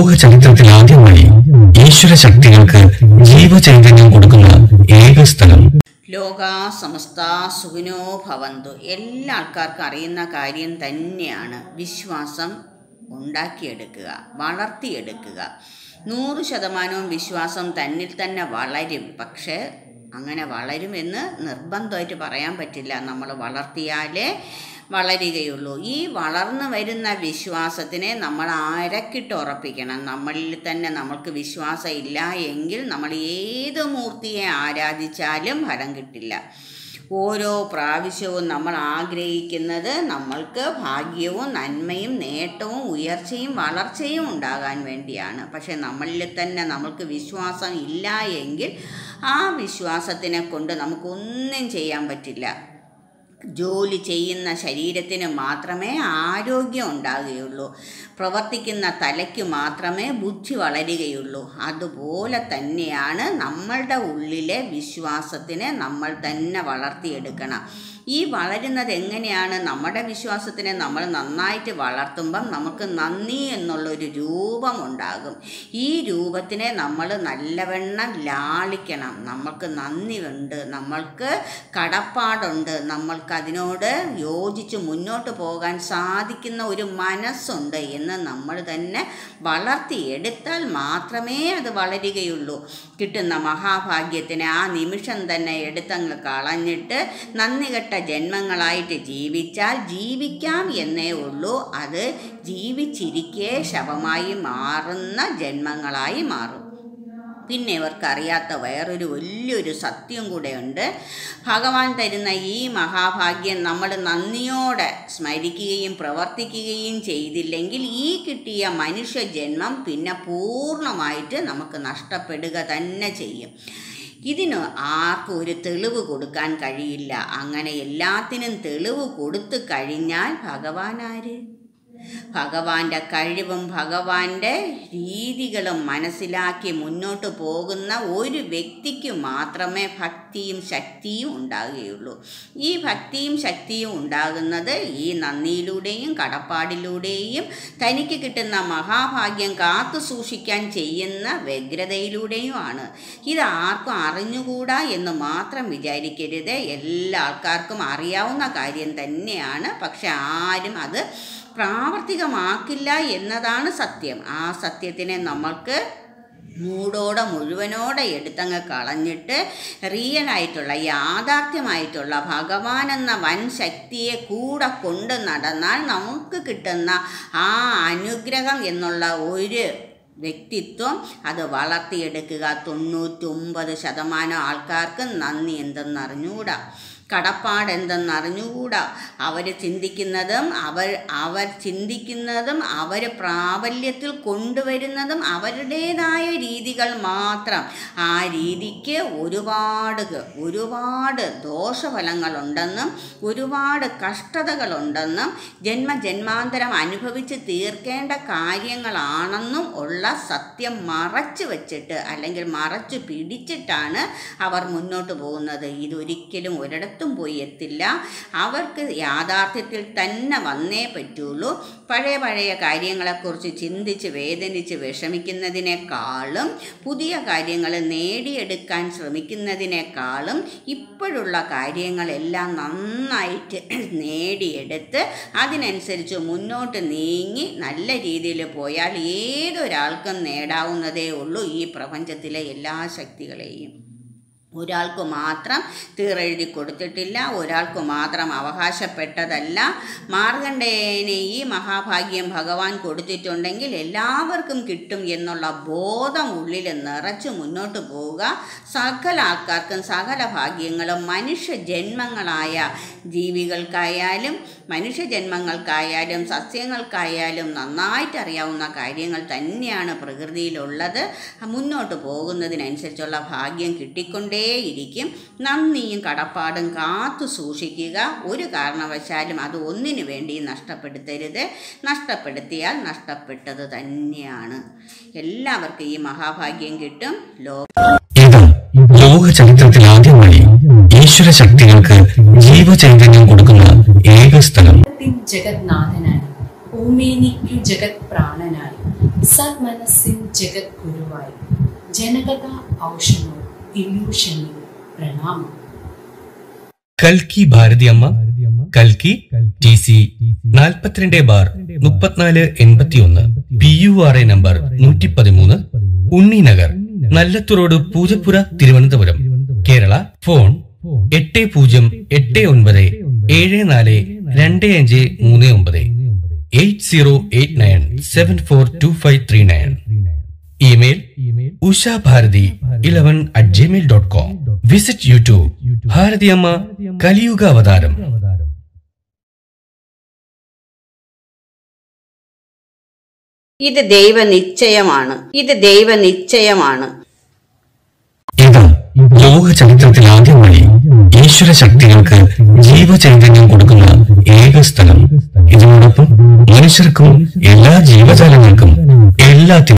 ലോക ചരിത്രത്തിൽ ആദ്യമായി ഈശ്വര ശക്തികൾക്ക് ജീവചൈതന്യം കൊടുക്കുന്ന ഏക സ്ഥലം. ലോകാ സമസ്ത സുഖിനോ ഭവന്തു. എല്ലാ ആൾക്കാർക്കും അറിയുന്ന കാര്യം തന്നെയാണ്. വിശ്വാസം ഉണ്ടാക്കിയെടുക്കുക, വളർത്തിയെടുക്കുക. 100% വിശ്വാസം തന്നിൽ തന്നെ വളരും. പക്ഷേ അങ്ങനെ വളരുമെന്ന് നിർബന്ധമായിട്ട് പറയാൻ പറ്റില്ല. നമ്മൾ വളർത്തിയാലേ വളരുകയുള്ളൂ. ഈ വളർന്നു വരുന്ന വിശ്വാസത്തിനെ നമ്മൾ അരക്കിട്ട് ഉറപ്പിക്കണം. നമ്മളിൽ തന്നെ നമ്മൾക്ക് വിശ്വാസം ഇല്ല എങ്കിൽ നമ്മൾ ഏത് മൂർത്തിയെ ആരാധിച്ചാലും ഫലം കിട്ടില്ല. ഓരോ പ്രാവശ്യവും നമ്മൾ ആഗ്രഹിക്കുന്നത് നമ്മൾക്ക് ഭാഗ്യവും നന്മയും നേട്ടവും ഉയർച്ചയും വളർച്ചയും ഉണ്ടാകാൻ വേണ്ടിയാണ്. പക്ഷെ നമ്മളിൽ തന്നെ നമ്മൾക്ക് വിശ്വാസം ഇല്ല എങ്കിൽ ആ വിശ്വാസത്തിനെ കൊണ്ട് നമുക്കൊന്നും ചെയ്യാൻ പറ്റില്ല. ജോലി ചെയ്യുന്ന ശരീരത്തിന് മാത്രമേ ആരോഗ്യം ഉണ്ടാകുകയുള്ളൂ. പ്രവർത്തിക്കുന്ന തലയ്ക്ക് മാത്രമേ ബുദ്ധി വളരുകയുള്ളൂ. അതുപോലെ തന്നെയാണ് നമ്മളുടെ ഉള്ളിലെ വിശ്വാസത്തിനെ നമ്മൾ തന്നെ വളർത്തിയെടുക്കണം. ഈ വളരുന്നത് എങ്ങനെയാണ്? നമ്മുടെ വിശ്വാസത്തിനെ നമ്മൾ നന്നായിട്ട് വളർത്തുമ്പം നമുക്ക് നന്ദി എന്നുള്ളൊരു രൂപമുണ്ടാകും. ഈ രൂപത്തിനെ നമ്മൾ നല്ലവണ്ണം ലാളിക്കണം. നമ്മൾക്ക് നന്ദിയുണ്ട്, നമ്മൾക്ക് കടപ്പാടുണ്ട്, നമ്മൾക്ക് അതിനോട് യോജിച്ച് മുന്നോട്ട് പോകാൻ സാധിക്കുന്ന ഒരു മനസ്സുണ്ട് എന്ന് നമ്മൾ തന്നെ വളർത്തിയെടുത്താൽ മാത്രമേ അത് വളരുകയുള്ളൂ. കിട്ടുന്ന മഹാഭാഗ്യത്തിന് ആ നിമിഷം തന്നെ എടുത്തങ്ങ് കളഞ്ഞിട്ട് നന്ദി കെട്ട ജന്മങ്ങളായിട്ട് ജീവിച്ചാൽ ജീവിക്കാം എന്നേ ഉള്ളൂ. അത് ജീവിച്ചിരിക്കെ ശവമായി മാറുന്ന ജന്മങ്ങളായി മാറും. പിന്നെ ഇവർക്കറിയാത്ത വേറൊരു വലിയൊരു സത്യം കൂടെയുണ്ട്. ഭഗവാൻ തരുന്ന ഈ മഹാഭാഗ്യം നമ്മൾ നന്ദിയോടെ സ്മരിക്കുകയും പ്രവർത്തിക്കുകയും ചെയ്തില്ലെങ്കിൽ ഈ കിട്ടിയ മനുഷ്യജന്മം പിന്നെ പൂർണ്ണമായിട്ട് നമുക്ക് നഷ്ടപ്പെടുക തന്നെ ചെയ്യും. ഇതിന് ആർക്കും ഒരു തെളിവ് കൊടുക്കാൻ കഴിയില്ല. അങ്ങനെ എല്ലാത്തിനും തെളിവ് കൊടുത്തു കഴിഞ്ഞാൽ ഭഗവാൻ ആര്? ഭഗവാന്റെ കഴിവും ഭഗവാന്റെ രീതികളും മനസ്സിലാക്കി മുന്നോട്ട് പോകുന്ന ഒരു വ്യക്തിക്ക് മാത്രമേ ഭക്തിയും ശക്തിയും ഉണ്ടാകുകയുള്ളൂ. ഈ ഭക്തിയും ശക്തിയും ഉണ്ടാകുന്നത് ഈ നന്ദിയിലൂടെയും കടപ്പാടിലൂടെയും തനിക്ക് കിട്ടുന്ന മഹാഭാഗ്യം കാത്തു സൂക്ഷിക്കാൻ ചെയ്യുന്ന വ്യഗ്രതയിലൂടെയുമാണ്. ഇത് ആർക്കും അറിഞ്ഞുകൂടാ എന്ന് മാത്രം വിചാരിക്കരുത്. എല്ലാ ആൾക്കാർക്കും അറിയാവുന്ന കാര്യം തന്നെയാണ്. പക്ഷെ ആരും അത് പ്രാവർത്തികമാക്കില്ല എന്നതാണ് സത്യം. ആ സത്യത്തിനെ നമ്മൾക്ക് മുഴുവനോടെ എടുത്തങ്ങ് കളഞ്ഞിട്ട് റിയലായിട്ടുള്ള യാഥാർത്ഥ്യമായിട്ടുള്ള ഭഗവാൻ എന്ന വൻ ശക്തിയെ കൂടെ കൊണ്ട് നടന്നാൽ നമുക്ക് കിട്ടുന്ന ആ അനുഗ്രഹം എന്നുള്ള ഒരു വ്യക്തിത്വം അത് വളർത്തിയെടുക്കുക. 99% ആൾക്കാർക്ക് നന്ദി എന്തെന്നറിഞ്ഞുകൂടാ, കടപ്പാട് എന്തെന്നറിഞ്ഞുകൂടാ. അവർ ചിന്തിക്കുന്നതും അവർ പ്രാബല്യത്തിൽ കൊണ്ടുവരുന്നതും അവരുടേതായ രീതികൾ മാത്രം. ആ രീതിക്ക് ഒരുപാട് ദോഷഫലങ്ങളുണ്ടെന്നും ഒരുപാട് കഷ്ടതകളുണ്ടെന്നും ജന്മജന്മാന്തരം അനുഭവിച്ച് തീർക്കേണ്ട കാര്യങ്ങളാണെന്നും ഉള്ള സത്യം മറച്ചു വച്ചിട്ട് അല്ലെങ്കിൽ മറച്ചു പിടിച്ചിട്ടാണ് അവർ മുന്നോട്ട് പോകുന്നത്. ഇതൊരിക്കലും ഒരിടത്തും പോയി എത്തില്ല. അവർക്ക് യാഥാർത്ഥ്യത്തിൽ തന്നെ വന്നേ പറ്റുള്ളൂ. പഴയ കാര്യങ്ങളെക്കുറിച്ച് ചിന്തിച്ച് വേദനിച്ച് വിഷമിക്കുന്നതിനേക്കാളും പുതിയ കാര്യങ്ങൾ നേടിയെടുക്കാൻ ശ്രമിക്കുന്നതിനേക്കാളും ഇപ്പോഴുള്ള കാര്യങ്ങളെല്ലാം നന്നായിട്ട് നേടിയെടുത്ത് അതിനനുസരിച്ച് മുന്നോട്ട് നീങ്ങി നല്ല രീതിയിൽ പോയാൽ ഏതൊരാൾക്കും നേടാവുന്നതേ ഉള്ളൂ ഈ പ്രപഞ്ചത്തിലെ എല്ലാ ശക്തികളെയും. ഒരാൾക്ക് മാത്രം തീരെഴുതി കൊടുത്തിട്ടില്ല, ഒരാൾക്ക് മാത്രം അവകാശപ്പെട്ടതല്ല. മാർക്കണ്ഡേയന് ഈ മഹാഭാഗ്യം ഭഗവാൻ കൊടുത്തിട്ടുണ്ടെങ്കിൽ എല്ലാവർക്കും കിട്ടും എന്നുള്ള ബോധം ഉള്ളിൽ നിറച്ച് മുന്നോട്ട് പോവുക. സകല ആൾക്കാർക്കും സകല ഭാഗ്യങ്ങളും മനുഷ്യജന്മങ്ങളായ ജീവികൾക്കായാലും മനുഷ്യജന്മങ്ങൾക്കായാലും സസ്യങ്ങൾക്കായാലും നന്നായിട്ട് അറിയാവുന്ന കാര്യങ്ങൾ തന്നെയാണ് പ്രകൃതിയിലുള്ളത്. മുന്നോട്ട് പോകുന്നതിനനുസരിച്ചുള്ള ഭാഗ്യം കിട്ടിക്കൊണ്ടേയിരിക്കും. നന്ദിയും കടപ്പാടും കാത്തു സൂക്ഷിക്കുക. ഒരു കാരണവശാലും അത് ഒന്നിനു വേണ്ടി നഷ്ടപ്പെടുത്തരുത്. നഷ്ടപ്പെടുത്തിയാൽ നഷ്ടപ്പെട്ടത് തന്നെയാണ്. എല്ലാവർക്കും ഈ മഹാഭാഗ്യം കിട്ടും. ലോക ചരിത്രത്തിൽ ആദ്യമായി ഈശ്വര ശക്തികൾക്ക് ജീവചൈതന്യം കൊടുക്കുന്ന ഏക സ്ഥലം. ജഗന്നാഥനായി ഭൂമിനിക്കു ജഗത് പ്രാണനായി സന്മനസ്സിൻ ജഗദ്ഗുരുവായി ജനകഥ ഔഷധം ഇല്യൂഷനിൽ പ്രണാമം. കൽക്കി ഭാരതിയമ്മ കൽക്കി TC 42/3481 PURA നമ്പർ 113 ഉണ്ണിനഗർ നല്ലത്തുറോഡ് Poojappura Thiruvananthapuram Kerala. Phone 8089742539 8089742539. Email ushabharati11@gmail.com. Visit YouTube Bharathiyamma കലിയുഗ അവതാരം. ഇത് ദൈവനിശ്ചയമാണ്. ഇത് ലോക ചരിത്രത്തിൽ ആദ്യമായി ഈശ്വര ശക്തികൾക്ക് ജീവചൈതന്യം കൊടുക്കുന്ന ഏക സ്ഥലം. ഇതിനോടൊപ്പം മനുഷ്യർക്കും എല്ലാ ജീവജാലങ്ങൾക്കും എല്ലാത്തിനും